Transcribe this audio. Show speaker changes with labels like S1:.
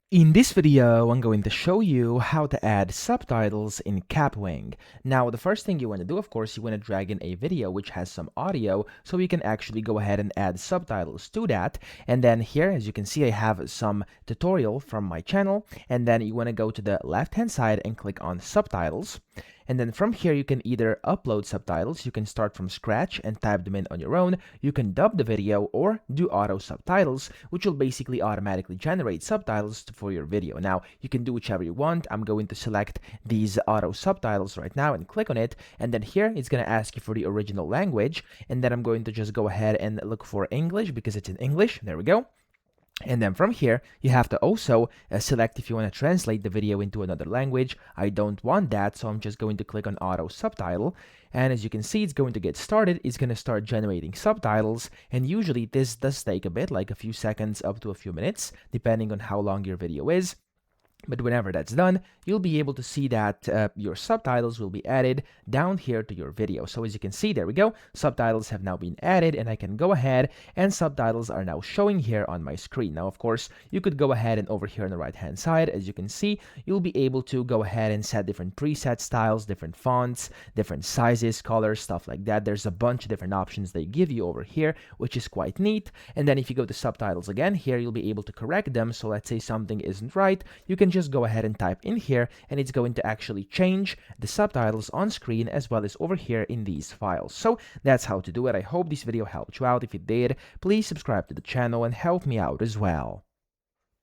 S1: In this video, I'm going to show you how to add subtitles in Kapwing. Now, the first thing you want to do, of course, you want to drag in a video which has some audio so you can actually go ahead and add subtitles to that. And then here, as you can see, I have some tutorial from my channel. And then you want to go to the left-hand side and click on subtitles. And then from here, you can either upload subtitles, you can start from scratch and type them in on your own, you can dub the video, or do auto subtitles, which will basically automatically generate subtitles for your video. Now, you can do whichever you want. I'm going to select these auto subtitles right now and click on it. And then here, it's going to ask you for the original language. And then I'm going to just go ahead and look for English because it's in English. There we go. And then from here, you have to also select if you want to translate the video into another language. I don't want that, so I'm just going to click on auto subtitle. And as you can see, it's going to get started. It's going to start generating subtitles. And usually this does take a bit, like a few seconds up to a few minutes, depending on how long your video is. But whenever that's done, you'll be able to see that your subtitles will be added down here to your video. So as you can see, there we go. Subtitles have now been added, and I can go ahead and subtitles are now showing here on my screen. Now, of course, you could go ahead and over here on the right-hand side, as you can see, you'll be able to go ahead and set different preset styles, different fonts, different sizes, colors, stuff like that. There's a bunch of different options they give you over here, which is quite neat. And then if you go to subtitles again, here you'll be able to correct them. So let's say something isn't right, you can just go ahead and type in here, and it's going to actually change the subtitles on screen as well as over here in these files. So that's how to do it. I hope this video helped you out. If it did, please subscribe to the channel and help me out as well.